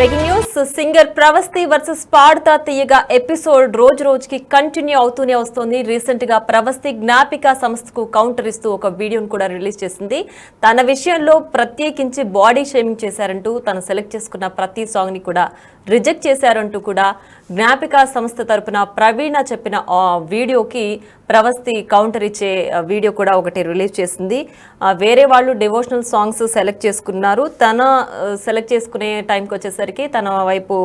Breaking news. Singer Pravasthi versus Paadutha Theeyaga episode రోజు రోజుకి continue అవుతూనే వస్తోంది. రీసెంట్ గా ప్రవస్తి జ్ఞాపిక సంస్థకు కౌంటర్ ఇస్తూ ఒక వీడియోను కూడా రిలీజ్ చేసింది. తన విషయంలో ప్రత్యేకించి బాడీ షేమింగ్ చేశారంటూ తను సెలెక్ట్ చేసుకున్న ప్రతి సాంగ్ ని కూడా రిజెక్ట్ చేశారంటూ కూడా జ్ఞాపిక సంస్థ తరపున ప్రవీణ చెప్పిన ఆ వీడియోకి ప్రవస్తి కౌంటర్ ఇచ్చే వీడియో కూడా ఒకటి రిలీజ్ చేసింది. వేరే వాళ్ళు డివోషనల్ సాంగ్స్ సెలెక్ట్ చేసుకున్నారు, తన సెలెక్ట్ చేసుకునే టైంకి వచ్చేసరికి తన వైపు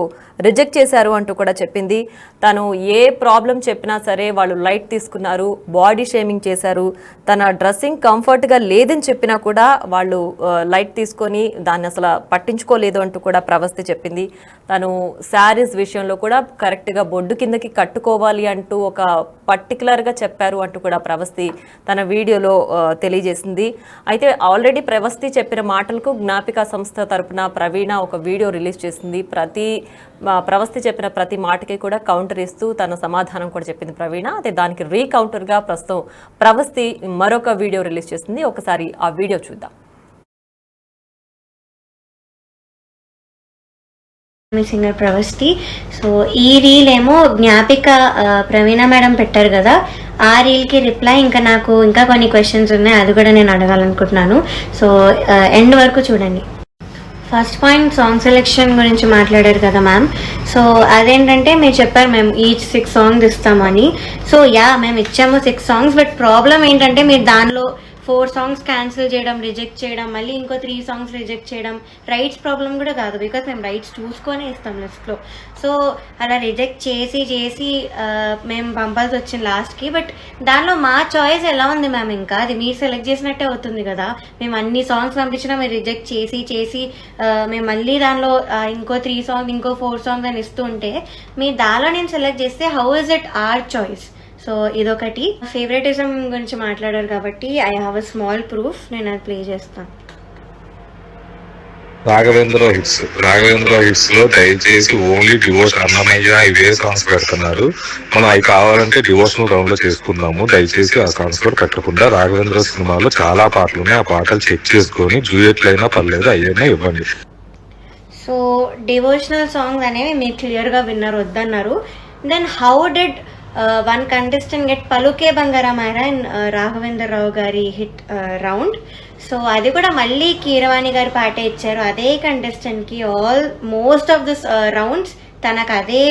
రిజెక్ట్ చేశారు అంటూ కూడా చెప్పింది. తను ఏ ప్రాబ్లం చెప్పినా సరే వాళ్ళు లైట్ తీసుకున్నారు, బాడీ షేమింగ్ చేశారు. తన డ్రెస్సింగ్ కంఫర్ట్గా లేదని చెప్పినా కూడా వాళ్ళు లైట్ తీసుకొని దాన్ని అసలు పట్టించుకోలేదు అంటూ కూడా ప్రవస్తి చెప్పింది. తను శారీస్ విషయంలో కూడా కరెక్ట్గా బొడ్డు కిందకి కట్టుకోవాలి అంటూ ఒక పర్టికులర్గా చెప్పారు అంటూ కూడా ప్రవస్తి తన వీడియోలో తెలియజేసింది. అయితే ఆల్రెడీ ప్రవస్తి చెప్పిన మాటలకు జ్ఞాపిక సంస్థ తరపున ప్రవీణ ఒక వీడియో రిలీజ్ చేసింది. ప్రవస్తి చెప్పిన ప్రతి మాటకి కూడా కౌంటర్ ఇస్తూ తన సమాధానం కూడా చెప్పింది ప్రవీణ. అయితే దానికి రీకౌంటర్గా ప్రస్తుతం ప్రవస్తి మరొక వీడియో రిలీజ్ చేసింది. ఒకసారి ఆ వీడియో చూద్దాం. సింగర్ ప్రవస్తి. సో ఈ రీల్ ఏమో జ్ఞాపిక ప్రవీణ మేడం పెట్టారు కదా, ఆ రీల్ కి రిప్లై ఇంకా నాకు ఇంకా కొన్ని క్వశ్చన్స్ ఉన్నాయి, అది కూడా నేను అడగాలనుకుంటున్నాను. సో ఎండ్ వరకు చూడండి. ఫస్ట్ పాయింట్ సాంగ్ సెలెక్షన్ గురించి మాట్లాడారు కదా మ్యామ్. సో అదేంటంటే మీరు చెప్పారు మేము ఈచ్ 6 సాంగ్స్ ఇస్తామని. సో మేము ఇచ్చాము 6 సాంగ్స్. బట్ ప్రాబ్లం ఏంటంటే మీరు దానిలో 4 సాంగ్స్ క్యాన్సిల్ చేయడం, రిజెక్ట్ చేయడం, మళ్ళీ ఇంకో 3 సాంగ్స్ రిజెక్ట్ చేయడం రైట్స్ ప్రాబ్లం కూడా కాదు, బికాస్ మేము రైట్స్ చూసుకొనే ఇస్తాం లిస్ట్లో. సో అలా రిజెక్ట్ చేసి మేము పంపాల్సి వచ్చింది లాస్ట్కి. బట్ దానిలో మా చాయిస్ ఎలా ఉంది మ్యామ్? ఇంకా అది మీరు సెలెక్ట్ చేసినట్టే అవుతుంది కదా. మేము అన్ని సాంగ్స్ పంపించినా మీరు రిజెక్ట్ చేసి మేము మళ్ళీ దానిలో ఇంకో 3 సాంగ్స్, ఇంకో 4 సాంగ్స్ అని ఇస్తూ ఉంటే మీ దానిలో నేను సెలెక్ట్ చేస్తే how is it or choice? So ఇదొకటి. ఫేవరెటిజం గురించి మాట్లాడారు కాబట్టి I have a small proof, నేను అది ప్లే చేస్తాను. రాఘవేంద్ర హిట్స్ లో దయచేసి ఓన్లీ డివోర్స్ అన్నమయ్య ఇవే సాంగ్స్ పెడుతున్నారు. మనం అవి కావాలంటే డివోషనల్ రౌండ్ లో చేసుకుందాము. దయచేసి ఆ సాంగ్స్ కూడా పెట్టకుండా రాఘవేంద్ర సినిమాలో చాలా పాటలు ఉన్నాయి, ఆ పాటలు చెక్ చేసుకొని డ్యూయెట్లు అయినా పర్లేదు అయ్యైనా ఇవ్వండి. సో డివోషనల్ సాంగ్స్ అనేవి మీరు క్లియర్ గా విన్నారు, వద్దన్నారు. Then how did one contestant get పలుకే బంగారమాయరా ఇన్ రాఘవేంద్ర రావు గారి హిట్ రౌండ్. సో అది కూడా మళ్ళీ కీరవాణి గారి పాటే ఇచ్చారు అదే కంటెస్టెంట్ కి. మోస్ట్ ఆఫ్ దిస్ రౌండ్స్ తనకు అదే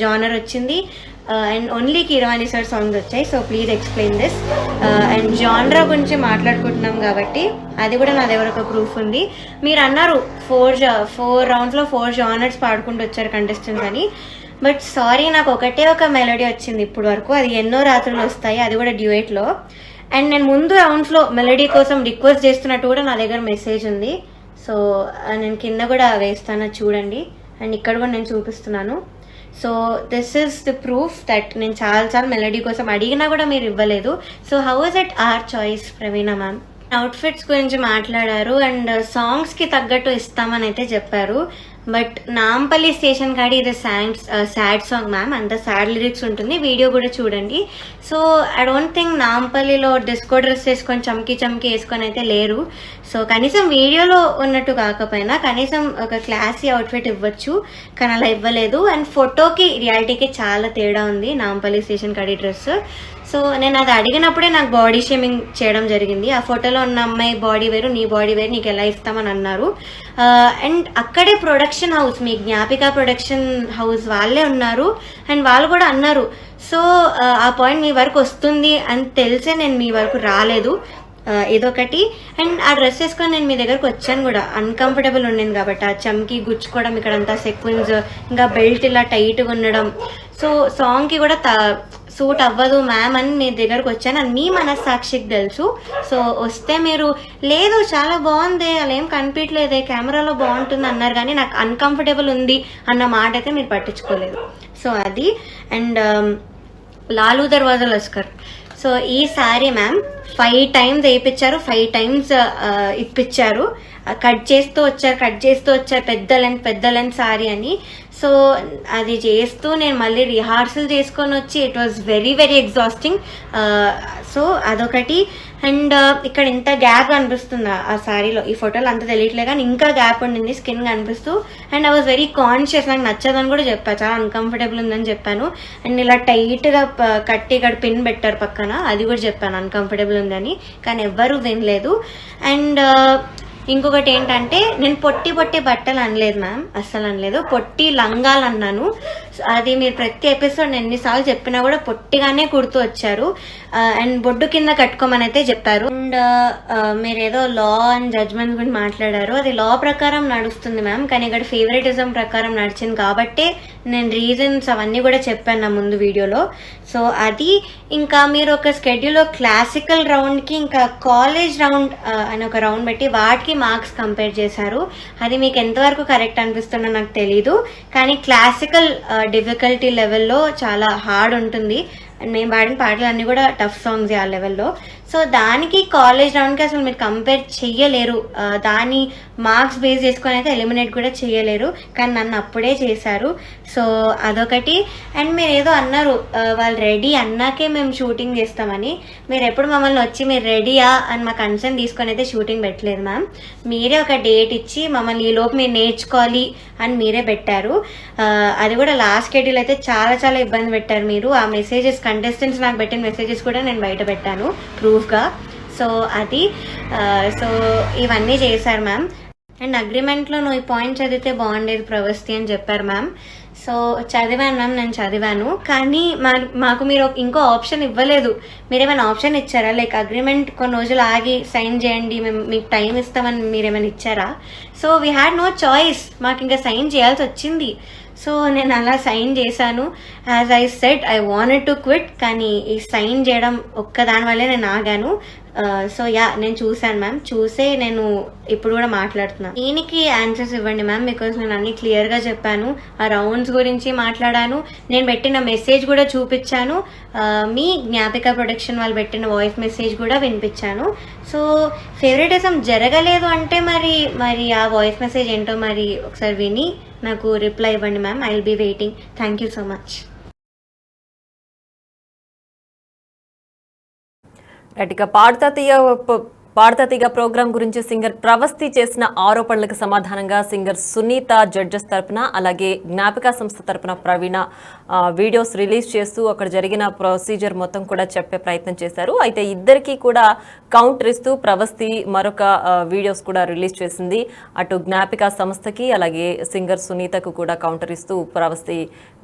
జానర్ వచ్చింది and only Keeravani sir songs వచ్చాయి. So please explain this. And జానరా గురించి మాట్లాడుకుంటున్నాం కాబట్టి అది కూడా నా దగ్గర ఒక ప్రూఫ్ ఉంది. మీరు అన్నారు 4 రౌండ్స్ లో 4 జానర్స్ పాడుకుంటూ వచ్చారు కంటెస్టెంట్స్ అని. బట్ సారీ, నాకు ఒకటే ఒక మెలోడీ వచ్చింది ఇప్పుడు వరకు, అది ఎన్నో రాత్రులు వస్తాయి, అది కూడా డ్యూయెట్లో. అండ్ నేను ముందు రౌండ్స్లో మెలోడీ కోసం రిక్వెస్ట్ చేస్తున్నట్టు కూడా నా దగ్గర మెసేజ్ ఉంది. సో నేను కింద కూడా వేస్తాను, చూడండి. అండ్ ఇక్కడ కూడా నేను చూపిస్తున్నాను. So this is the proof that నేను చాలాసార్లు మెలోడీ కోసం అడిగినా కూడా మీరు ఇవ్వలేదు. So how is it or choice Praveena ma'am? Outfits గురించి మాట్లాడారు అండ్ సాంగ్స్ కి తగ్గట్టు ఇస్తామని అయితే చెప్పారు. బట్ నాంపల్లి స్టేషన్ కాడి ఇది సాడ్ సాంగ్ మ్యామ్, అంత సాడ్ లిరిక్స్ ఉంటుంది, వీడియో కూడా చూడండి. సో ఐ డోంట్ థింక్ నాంపల్లిలో డిస్కో డ్రెస్ వేసుకొని చమ్కి వేసుకొని అయితే లేరు. సో కనీసం వీడియోలో ఉన్నట్టు కాకపోయినా కనీసం ఒక క్లాసీ అవుట్ఫిట్ ఇవ్వచ్చు, కానీ అలా ఇవ్వలేదు. అండ్ ఫోటోకి రియాలిటీకి చాలా తేడా ఉంది నాంపల్లి స్టేషన్ కాడి డ్రెస్. సో నేను అది అడిగినప్పుడే నాకు బాడీ షేమింగ్ చేయడం జరిగింది. ఆ ఫోటోలో ఉన్న అమ్మాయి బాడీ వేరు, నీ బాడీ వేరు, నీకు ఎలా ఇస్తామని అన్నారు. అండ్ అక్కడే ప్రొడక్షన్ హౌస్, మీ జ్ఞాపిక ప్రొడక్షన్ హౌస్ వాళ్ళే ఉన్నారు అండ్ వాళ్ళు కూడా అన్నారు. సో ఆ పాయింట్ మీ వరకు వస్తుంది అని తెలిసే నేను మీ వరకు రాలేదు, ఇదొకటి. అండ్ ఆ డ్రెస్ వేసుకొని నేను మీ దగ్గరకు వచ్చాను కూడా, అన్కంఫర్టబుల్ ఉండింది కాబట్టి. ఆ చమ్కి గుచ్చుకోవడం, ఇక్కడంతా సెక్వెన్స్, ఇంకా బెల్ట్ ఇలా టైట్గా ఉండడం, సో సాంగ్కి కూడా సూట్ అవ్వదు మ్యామ్ అని మీ దగ్గరకు వచ్చాను. అని మీ మనస్సాక్షికి తెలుసు. సో వస్తే మీరు లేదు చాలా బాగుంది, అలా ఏం కనిపించలేదే, కెమెరాలో బాగుంటుంది అన్నారు, కానీ నాకు అన్కంఫర్టబుల్ ఉంది అన్న మాట అయితే మీరు పట్టించుకోలేదు. సో అది. అండ్ లాలూ దర్వాజా లస్కర్. సో ఈ సారీ మ్యామ్ 5 times వేయించారు, 5 times ఇప్పించారు. కట్ చేస్తూ వచ్చారు పెద్ద లెంత్ సారీ అని. సో అది చేస్తూ నేను మళ్ళీ రిహార్సల్ చేసుకొని వచ్చి it was very very exhausting. So అదొకటి. అండ్ ఇక్కడ ఇంత గ్యాప్ కనిపిస్తుంది ఆ శారీలో, ఈ ఫోటోలో అంత తెలియట్లే కానీ ఇంకా గ్యాప్ ఉండింది స్కిన్ కనిపిస్తూ. And I was very conscious, నాకు నచ్చదని కూడా చెప్పాను, చాలా అన్కంఫర్టబుల్ ఉందని చెప్పాను. అండ్ ఇలా టైట్గా కట్టి ఇక్కడ పిన్ పెట్టారు పక్కన, అది కూడా చెప్పాను అన్కంఫర్టబుల్ ఉందని, కానీ ఎవ్వరూ వినలేదు. అండ్ ఇంకొకటి ఏంటంటే నేను పొట్టి బట్టలు అనలేదు మ్యామ్, అస్సలు అనలేదు, పొట్టి లంగాలు అన్నాను. అది మీరు ప్రతి ఎపిసోడ్ ఎన్నిసార్లు చెప్పినా కూడా పొట్టిగానే కుడుతూ వచ్చారు. అండ్ బొడ్డు కింద కట్టుకోమని అయితే చెప్పారు. అండ్ మీరు ఏదో లా అండ్ జడ్జ్మెంట్ గురించి మాట్లాడారు, అది లా ప్రకారం నడుస్తుంది మ్యామ్, కానీ ఇక్కడ ఫేవరెటిజం ప్రకారం నడిచింది కాబట్టే నేను రీజన్స్ అవన్నీ కూడా చెప్పాను నా ముందు వీడియోలో. సో అది ఇంకా మీరు ఒక స్కెడ్యూల్లో క్లాసికల్ రౌండ్కి ఇంకా కాలేజ్ రౌండ్ అని ఒక రౌండ్ పెట్టి వాటికి మార్క్స్ కంపేర్ చేశారు. అది మీకు ఎంతవరకు కరెక్ట్ అనిపిస్తుందో నాకు తెలీదు, కానీ క్లాసికల్ డిఫికల్టీ లెవెల్లో చాలా హార్డ్ ఉంటుంది. అండ్ మేము పాడిన పాటలు అన్నీ కూడా టఫ్ సాంగ్స్ ఆ లెవెల్లో. సో దానికి కాలేజ్ రౌండ్కి అసలు మీరు కంపేర్ చెయ్యలేరు, దాని మార్క్స్ బేస్ చేసుకొని అయితే ఎలిమినేట్ కూడా చేయలేరు, కానీ నన్ను అప్పుడే చేశారు. సో అదొకటి. అండ్ మీరు ఏదో అన్నారు వాళ్ళు రెడీ అన్నాకే మేము షూటింగ్ చేస్తామని, మీరు ఎప్పుడు మమ్మల్ని వచ్చి మీరు రెడీయా అని మా కన్సర్న్ తీసుకొని అయితే షూటింగ్ పెట్టలేదు మ్యామ్. మీరే ఒక డేట్ ఇచ్చి మమ్మల్ని ఈలోపు మీరు నేర్చుకోవాలి అని మీరే పెట్టారు. అది కూడా లాస్ట్ షెడ్యూల్ అయితే చాలా చాలా ఇబ్బంది పెట్టారు మీరు. ఆ మెసేజెస్ కంటెస్టెంట్స్ నాకు పెట్టిన మెసేజెస్ కూడా నేను బయట పెట్టాను ప్రూఫ్గా. సో అది సో ఇవన్నీ చేశారు మ్యామ్. అండ్ అగ్రిమెంట్లో నువ్వు ఈ పాయింట్ చదివితే బాగుండేది ప్రవస్తి అని చెప్పారు మ్యామ్. సో చదివాను మ్యామ్, నేను చదివాను, కానీ మాకు మీరు ఇంకో ఆప్షన్ ఇవ్వలేదు. మీరేమైనా ఆప్షన్ ఇచ్చారా? లైక్ అగ్రిమెంట్ కొన్ని రోజులు ఆగి సైన్ చేయండి, మేము మీకు టైం ఇస్తామని మీరేమైనా ఇచ్చారా? So we had no choice, మాకు ఇంకా సైన్ చేయాల్సి వచ్చింది. సో నేను అలా సైన్ చేశాను. As I said I wanted to quit, కానీ ఈ సైన్ చేయడం ఒక్కదాని వల్లే నేను ఆగాను. సో యా, నేను చూశాను మ్యామ్, చూసే నేను ఇప్పుడు కూడా మాట్లాడుతున్నాను. దీనికి ఆన్సర్స్ ఇవ్వండి మ్యామ్, బికాస్ నేను అన్ని క్లియర్గా చెప్పాను. ఆ రౌండ్స్ గురించి మాట్లాడాను, నేను పెట్టిన మెసేజ్ కూడా చూపించాను, మీ జ్ఞాపిక ప్రొడక్షన్ వాళ్ళు పెట్టిన వాయిస్ మెసేజ్ కూడా వినిపించాను. సో ఫేవరెటిజం జరగలేదు అంటే మరి ఆ వాయిస్ మెసేజ్ ఏంటో మరి ఒకసారి విని నాకు రిప్లై ఇవ్వండి ma'am. I will be waiting. Thank you so much. Right, ఇక పాడతా తీగ ప్రోగ్రాం గురించి సింగర్ ప్రవస్తి చేసిన ఆరోపణలకు సమాధానంగా సింగర్ సునీత జడ్జెస్ తరపున, అలాగే జ్ఞాపిక సంస్థ తరపున ప్రవీణ వీడియోస్ రిలీజ్ చేస్తూ అక్కడ జరిగిన ప్రొసీజర్ మొత్తం కూడా చెప్పే ప్రయత్నం చేశారు. అయితే ఇద్దరికీ కూడా కౌంటర్ ఇస్తూ ప్రవస్తి మరొక వీడియోస్ కూడా రిలీజ్ చేసింది. అటు జ్ఞాపిక సంస్థకి అలాగే సింగర్ సునీతకు కూడా కౌంటర్ ఇస్తూ ప్రవస్తి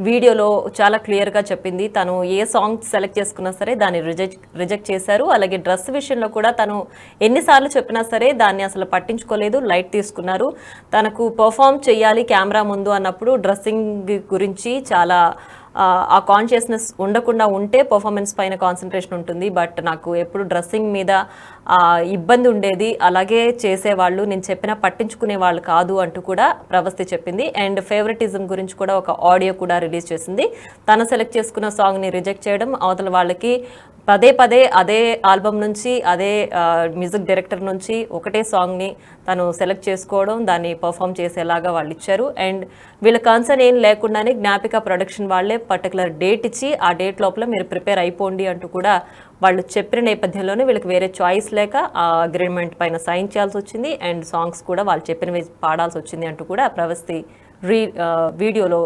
వీడియోలో చాలా క్లియర్గా చెప్పింది. తను ఏ సాంగ్ సెలెక్ట్ చేసుకున్నా సరే దాన్ని రిజెక్ట్ చేశారు. అలాగే డ్రెస్ విషయంలో కూడా తను ఎన్నిసార్లు చెప్పినా సరే దాన్ని అసలు పట్టించుకోలేదు, లైట్ తీసుకున్నారు. తనకు పర్ఫామ్ చేయాలి కెమెరా ముందు అన్నప్పుడు డ్రెస్సింగ్ గురించి చాలా ఆ కాన్షియస్నెస్ ఉండకుండా ఉంటే పర్ఫార్మెన్స్ పైన కాన్సన్ట్రేషన్ ఉంటుంది. బట్ నాకు ఎప్పుడు డ్రెస్సింగ్ మీద ఇబ్బంది ఉండేది, అలాగే చేసేవాళ్ళు, నేను చెప్పినా పట్టించుకునే వాళ్ళు కాదు అంటూ కూడా ప్రవస్తి చెప్పింది. అండ్ ఫేవరెటిజం గురించి కూడా ఒక ఆడియో కూడా రిలీజ్ చేసింది. తను సెలెక్ట్ చేసుకున్న సాంగ్ని రిజెక్ట్ చేయడం, అవతల వాళ్ళకి పదే అదే ఆల్బమ్ నుంచి అదే మ్యూజిక్ డైరెక్టర్ నుంచి ఒకటే సాంగ్ని తను సెలెక్ట్ చేసుకోవడం, దాన్ని పర్ఫామ్ చేసేలాగా వాళ్ళు ఇచ్చారు. అండ్ వీళ్ళ కన్సర్న్ ఏం లేకుండానే జ్ఞాపిక ప్రొడక్షన్ వాళ్ళే పర్టికులర్ డేట్ ఇచ్చి ఆ డేట్ లోపల మీరు ప్రిపేర్ అయిపోండి అంటూ కూడా వాళ్ళు చెప్పిన నేపథ్యంలోనే వీళ్ళకి వేరే చాయిస్ లేక ఆ అగ్రిమెంట్ పైన సైన్ చేయాల్సి వచ్చింది. అండ్ సాంగ్స్ కూడా వాళ్ళు చెప్పినవి పాడాల్సి వచ్చింది అంటూ కూడా ప్రవస్తి వీడియోలో